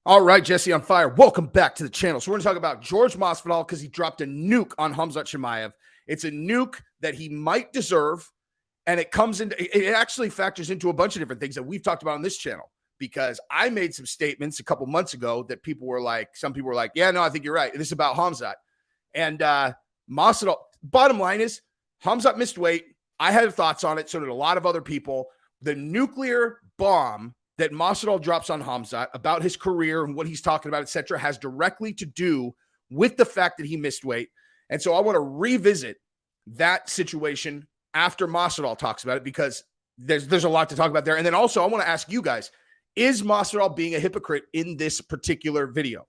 All right, Jesse on fire. Welcome back to the channel. So we're going to talk about Jorge Masvidal because he dropped a nuke on Khamzat Chimaev. It's a nuke that he might deserve, and it actually factors into a bunch of different things that we've talked about on this channel, because I made some statements a couple months ago that some people were like, yeah, no, I think you're right. This is about Khamzat. And Masvidal, bottom line is, Khamzat missed weight. I had thoughts on it. So did a lot of other people. The nuclear bomb that Masvidal drops on Khamzat about his career and what he's talking about, etc., has directly to do with the fact that he missed weight. And so I want to revisit that situation after Masvidal talks about it, because there's a lot to talk about there. And then also I want to ask you guys, is Masvidal being a hypocrite in this particular video?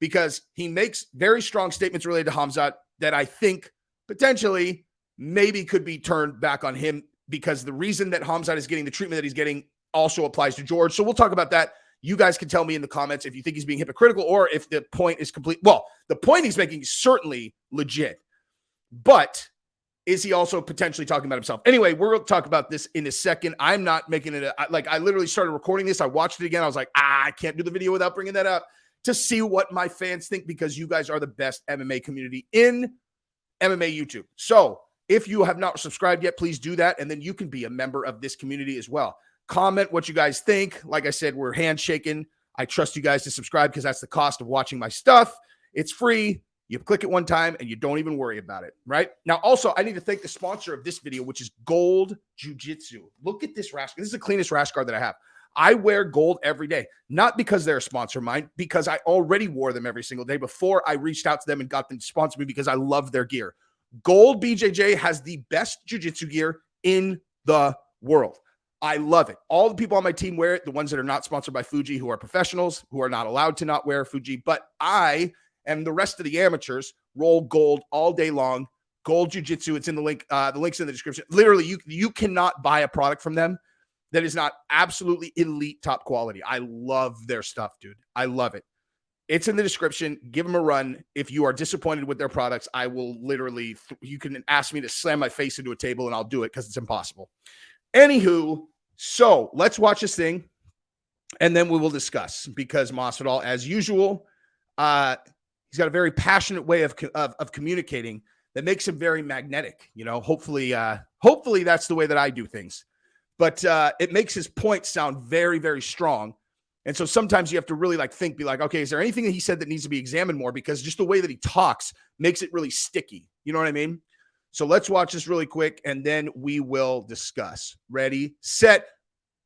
Because he makes very strong statements related to Khamzat that I think potentially maybe could be turned back on him, because the reason that Khamzat is getting the treatment that he's getting also applies to George. So we'll talk about that. You guys can tell me in the comments if you think he's being hypocritical or if the point is complete. Well, the point he's making is certainly legit, but is he also potentially talking about himself? Anyway, we're going to talk about this in a second. I'm not making it I literally started recording this. I watched it again. I was like, I can't do the video without bringing that up to see what my fans think, because you guys are the best MMA community in MMA YouTube. So if you have not subscribed yet, please do that. And then you can be a member of this community as well. Comment what you guys think. Like I said, we're handshaking. I trust you guys to subscribe because that's the cost of watching my stuff. It's free. You click it one time and you don't even worry about it, right? Now, also, I need to thank the sponsor of this video, which is Gold Jiu-Jitsu. Look at this rash guard. This is the cleanest rash guard that I have. I wear gold every day, not because they're a sponsor of mine, because I already wore them every single day before I reached out to them and got them to sponsor me, because I love their gear. Gold BJJ has the best jiu-jitsu gear in the world. I love it. All the people on my team wear it, the ones that are not sponsored by Fuji, who are professionals, who are not allowed to not wear Fuji. But I and the rest of the amateurs roll gold all day long. Gold Jiu-Jitsu. It's in the link. The link's in the description. Literally, you cannot buy a product from them that is not absolutely elite top quality. I love their stuff, dude. I love it. It's in the description. Give them a run. If you are disappointed with their products, I will literally, you can ask me to slam my face into a table and I'll do it, because it's impossible. Anywho, so let's watch this thing and then we will discuss, because Masvidal, as usual, he's got a very passionate way of communicating that makes him very magnetic. You know, hopefully that's the way that I do things, but it makes his points sound very, very strong. And so sometimes you have to really be like, okay, is there anything that he said that needs to be examined more? Because just the way that he talks makes it really sticky. You know what I mean? So let's watch this really quick, and then we will discuss. Ready, set,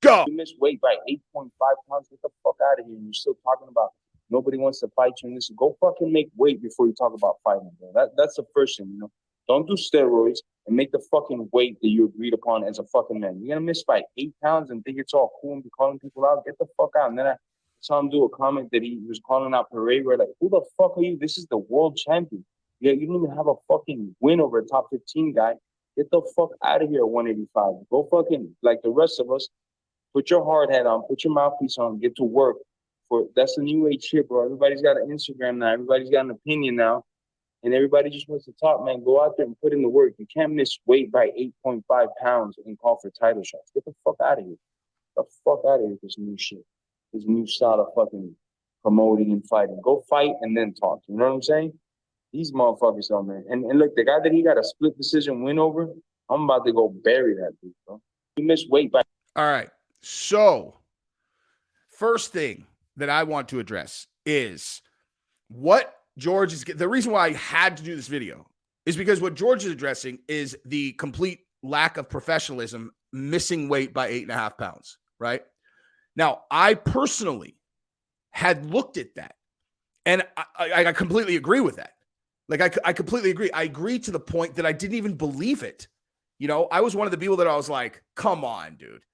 go. You missed weight by 8.5 pounds. Get the fuck out of here. You're still talking about nobody wants to fight you. And this, go fucking make weight before you talk about fighting, bro. That's the first thing, you know. Don't do steroids and make the fucking weight that you agreed upon as a fucking man. You're gonna miss by 8 pounds and think it's all cool and be calling people out. Get the fuck out. And then I saw him do a comment that he was calling out Pereira. Like, who the fuck are you? This is the world champion. Yeah, you don't even have a fucking win over a top 15 guy. Get the fuck out of here at 185. Go fucking, like the rest of us, put your hard hat on, put your mouthpiece on, get to work. That's the new age shit, bro. Everybody's got an Instagram now. Everybody's got an opinion now. And everybody just wants to talk, man. Go out there and put in the work. You can't miss weight by 8.5 pounds and call for title shots. Get the fuck out of here. Get the fuck out of here with this new shit. This new style of fucking promoting and fighting. Go fight and then talk. You know what I'm saying? These motherfuckers, though, man. And look, the guy that he got a split decision win over, I'm about to go bury that dude, bro. He missed weight by... All right. So, first thing that I want to address is what George is... The reason why I had to do this video is because what George is addressing is the complete lack of professionalism, missing weight by 8.5 pounds, right? Now, I personally had looked at that, and I completely agree with that. Like, I completely agree. I agree to the point that I didn't even believe it. You know, I was one of the people that I was like, come on, dude.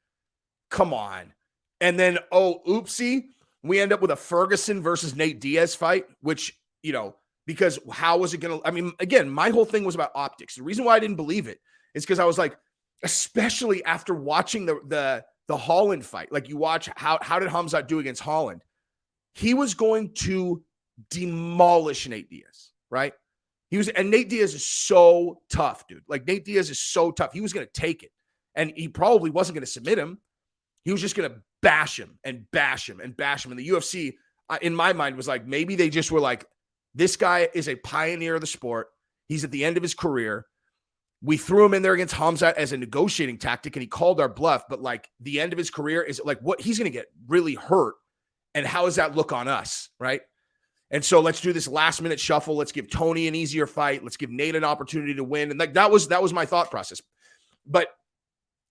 Come on. And then, oh, oopsie, we end up with a Ferguson versus Nate Diaz fight, which, you know, because how was it going to, I mean, again, my whole thing was about optics. The reason why I didn't believe it is because I was like, especially after watching the Holland fight, like you watch, how did Khamzat do against Holland? He was going to demolish Nate Diaz, right? And Nate Diaz is so tough, dude. Like, Nate Diaz is so tough. He was going to take it, and he probably wasn't going to submit him. He was just going to bash him and bash him and bash him. In the UFC, in my mind was like, maybe they just were like, this guy is a pioneer of the sport. He's at the end of his career. We threw him in there against Khamzat as a negotiating tactic, and he called our bluff. But like the end of his career is like what he's going to get really hurt. And how does that look on us, right? And so let's do this last minute shuffle. Let's give Tony an easier fight. Let's give Nate an opportunity to win. And like that was my thought process. But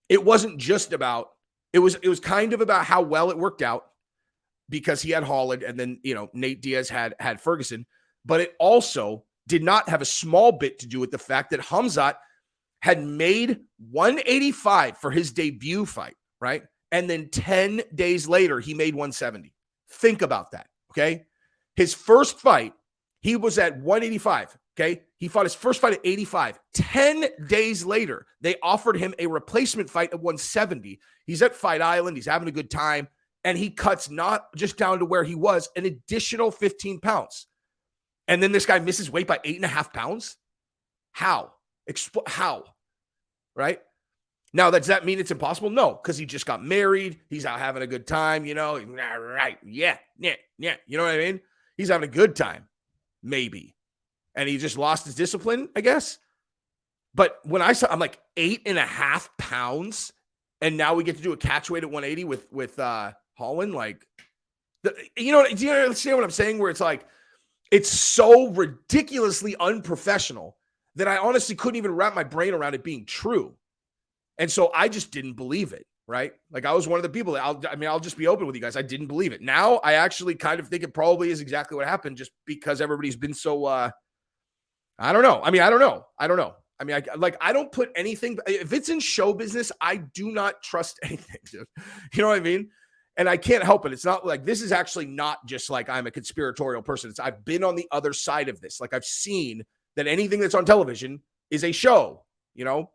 it wasn't just about, it was kind of about how well it worked out because he had Holland and then, Nate Diaz had Ferguson. But it also did not have a small bit to do with the fact that Khamzat had made 185 for his debut fight, right? And then 10 days later, he made 170. Think about that, okay? His first fight, he was at 185, okay? He fought his first fight at 85. 10 days later, they offered him a replacement fight at 170. He's at Fight Island. He's having a good time. And he cuts not just down to where he was, an additional 15 pounds. And then this guy misses weight by 8.5 pounds? How? How? Right? Now, does that mean it's impossible? No, because he just got married. He's out having a good time, Right. Yeah. You know what I mean? He's having a good time, maybe. And he just lost his discipline, I guess. But when I'm like 8.5 pounds, and now we get to do a catch weight at 180 with Holland. Like, do you understand what I'm saying? Where it's like, it's so ridiculously unprofessional that I honestly couldn't even wrap my brain around it being true. And so I just didn't believe it, right? Like I was one of the people that I'll just be open with you guys. I didn't believe it. Now I actually kind of think it probably is exactly what happened just because everybody's been so, I don't know. I don't know. I don't put anything, if it's in show business, I do not trust anything, dude. You know what I mean? And I can't help it. It's not like, this is actually not just like I'm a conspiratorial person. I've been on the other side of this. Like I've seen that anything that's on television is a show, Now,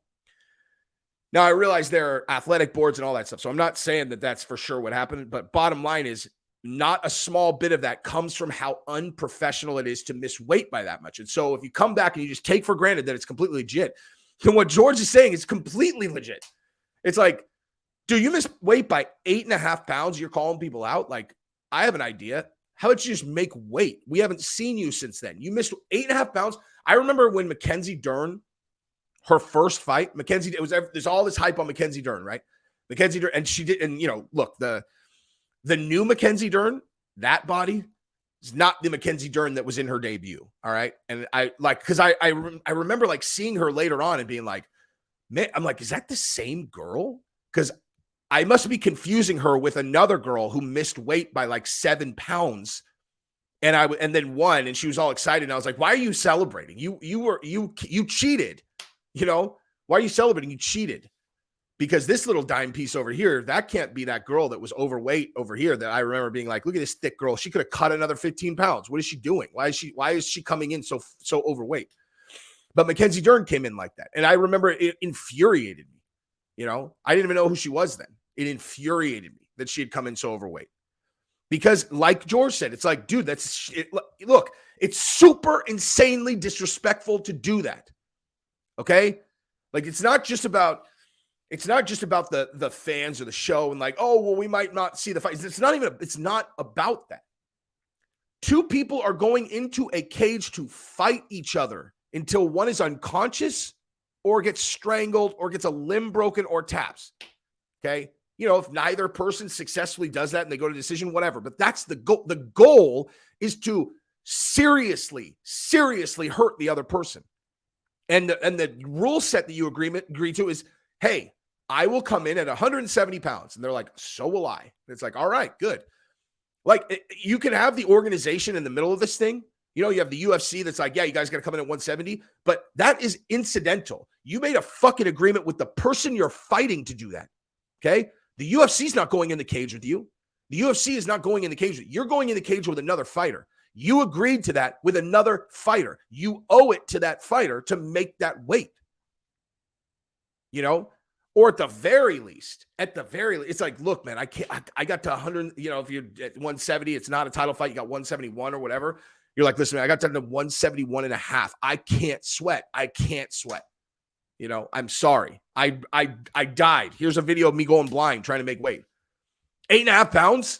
I realize there are athletic boards and all that stuff, so I'm not saying that that's for sure what happened, but bottom line is not a small bit of that comes from how unprofessional it is to miss weight by that much. And so if you come back and you just take for granted that it's completely legit, then what George is saying is completely legit. It's like, dude, you missed weight by 8.5 pounds. You're calling people out. Like, I have an idea. How about you just make weight? We haven't seen you since then. You missed 8.5 pounds. I remember when Mackenzie Dern, her first fight, there's all this hype on Mackenzie Dern, right? Mackenzie Dern, and she did, and look, the new Mackenzie Dern, that body is not the Mackenzie Dern that was in her debut. All right. And I remember like seeing her later on and being like, man, I'm like, is that the same girl? Because I must be confusing her with another girl who missed weight by like 7 pounds. And then won, and she was all excited. And I was like, why are you celebrating? You cheated. Why are you celebrating? You cheated. Because this little dime piece over here, that can't be that girl that was overweight over here that I remember being like, look at this thick girl. She could have cut another 15 pounds. What is she doing? Why is she coming in so overweight? But Mackenzie Dern came in like that. And I remember it infuriated me. I didn't even know who she was then. It infuriated me that she had come in so overweight. Because like George said, it's like, dude, look, it's super insanely disrespectful to do that. Okay? Like, it's not just about the fans or the show and like, oh, well, we might not see the fight. It's not about that. Two people are going into a cage to fight each other until one is unconscious or gets strangled or gets a limb broken or taps. Okay? If neither person successfully does that and they go to decision, whatever. But that's the goal. The goal is to seriously hurt the other person. And the rule set that you agree to is, hey, I will come in at 170 pounds. And they're like, so will I. And it's like, all right, good. Like, you can have the organization in the middle of this thing. You have the UFC that's like, yeah, you guys got to come in at 170. But that is incidental. You made a fucking agreement with the person you're fighting to do that. Okay? The UFC is not going in the cage with you. The UFC is not going in the cage with you. You're going in the cage with another fighter. You agreed to that with another fighter. You owe it to that fighter to make that weight. Or at the very least, it's like, look, man, I got to 100, if you're at 170, it's not a title fight. You got 171 or whatever. You're like, listen, man, I got down to 171.5. I can't sweat. I'm sorry. I died. Here's a video of me going blind trying to make weight. 8.5 pounds.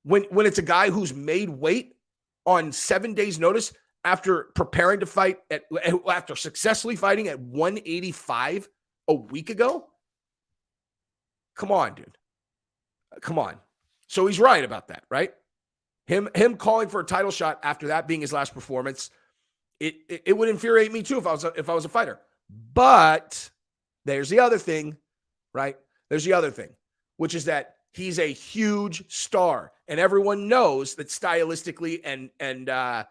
when it's a guy who's made weight on 7 days notice after preparing to fight after successfully fighting at 185 a week ago? Come on, dude. Come on. So he's right about that, right? Him calling for a title shot after that being his last performance, it would infuriate me too if I was a fighter. But there's the other thing, right? There's the other thing, which is that he's a huge star, and everyone knows that stylistically and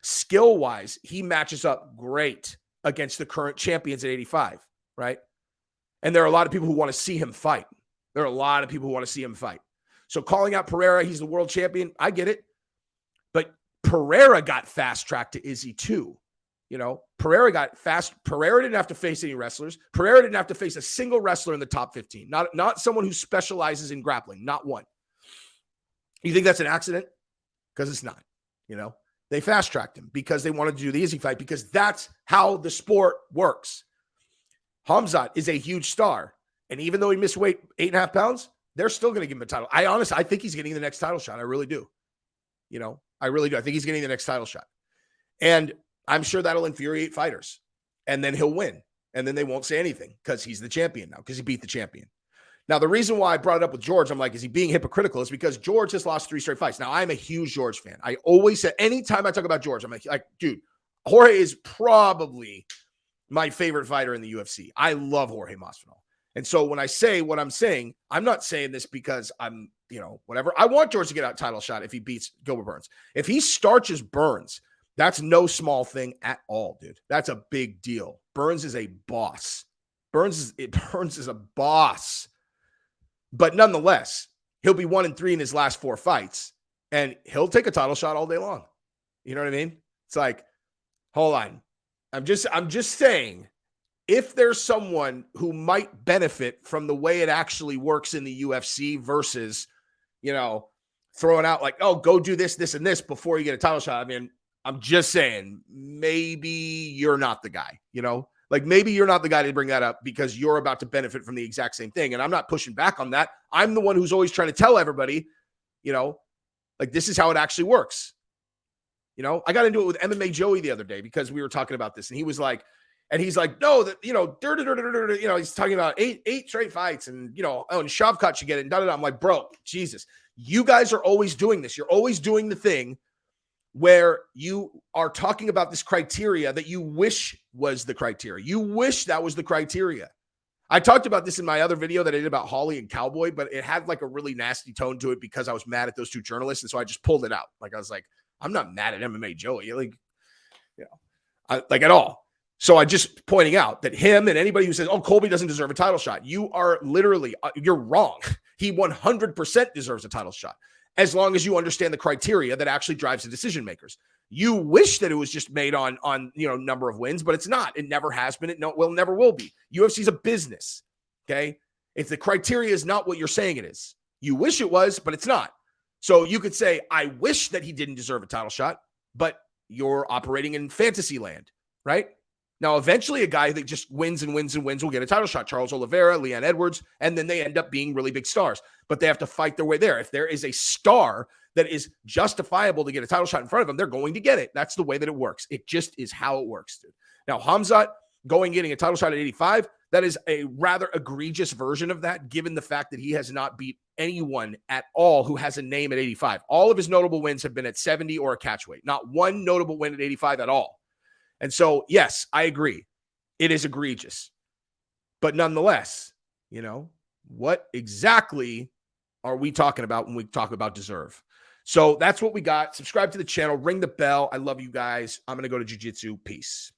skill-wise, he matches up great against the current champions at 85, right? And there are a lot of people who want to see him fight. There are a lot of people who want to see him fight. So calling out Pereira, he's the world champion, I get it. But Pereira got fast-tracked to Izzy too. You know, Pereira didn't have to face any wrestlers. Pereira didn't have to face a single wrestler in the top 15. Not someone who specializes in grappling, not one. You think that's an accident? Because it's not, you know. They fast-tracked him because they wanted to do the Izzy fight because that's how the sport works. Khamzat is a huge star. And even though he missed weight 8.5 pounds, they're still going to give him a title. I think he's getting the next title shot. I really do. You know, I really do. I think he's getting the next title shot. And I'm sure that'll infuriate fighters. And then he'll win. And then they won't say anything because he's the champion now, because he beat the champion. Now, the reason why I brought it up with George, I'm like, is he being hypocritical? Is because George has lost 3 straight fights. Now, I'm a huge George fan. I always say, anytime I talk about George, I'm like, dude, Jorge is probably my favorite fighter in the UFC. I love Jorge Masvidal. And so when I say what I'm saying, I'm not saying this because I'm, you know, whatever. I want George to get a title shot if he beats Gilbert Burns. If he starches Burns, that's no small thing at all, dude. That's a big deal. Burns is a boss. Burns is a boss. But nonetheless, he'll be 1-3 in his last 4 fights, and he'll take a title shot all day long. You know what I mean? It's like, hold on. I'm just saying, if there's someone who might benefit from the way it actually works in the UFC versus, you know, throwing out like, oh, go do this, this, and this before you get a title shot. I mean, I'm just saying, maybe you're not the guy, you know? Like, maybe you're not the guy to bring that up because you're about to benefit from the exact same thing. And I'm not pushing back on that. I'm the one who's always trying to tell everybody, you know, like, this is how it actually works. You know, I got into it with MMA Joey the other day because we were talking about this, and he's like, no, that, you know, you know, he's talking about eight straight fights, and, you know, oh, and Shavkat should get it, and da-da-da. I'm like, bro, Jesus, you guys are always doing this. You're always doing the thing where you are talking about this criteria that you wish was the criteria. You wish that was the criteria. I talked about this in my other video that I did about Holly and Cowboy, but it had like a really nasty tone to it because I was mad at those 2 journalists. And so I just pulled it out. Like, I was like, I'm not mad at MMA Joey, like, you know, like at all. So I just pointing out that him and anybody who says, oh, Colby doesn't deserve a title shot, you are literally, you're wrong. He 100% deserves a title shot, as long as you understand the criteria that actually drives the decision makers. You wish that it was just made on you know, number of wins, but it's not. It never has been. It never will be. UFC is a business, okay? If the criteria is not what you're saying it is, you wish it was, but it's not. So you could say, I wish that he didn't deserve a title shot, but you're operating in fantasy land, right? Now, eventually a guy that just wins and wins and wins will get a title shot. Charles Oliveira, Leon Edwards, and then they end up being really big stars. But they have to fight their way there. If there is a star that is justifiable to get a title shot in front of them, they're going to get it. That's the way that it works. It just is how it works, dude. Now, Khamzat getting a title shot at 85, that is a rather egregious version of that, given the fact that he has not beat anyone at all who has a name at 85. All of his notable wins have been at 70 or a catchweight. Not one notable win at 85 at all. And so, yes, I agree. It is egregious. But nonetheless, you know, what exactly are we talking about when we talk about deserve? So that's what we got. Subscribe to the channel. Ring the bell. I love you guys. I'm going to go to jiu-jitsu. Peace.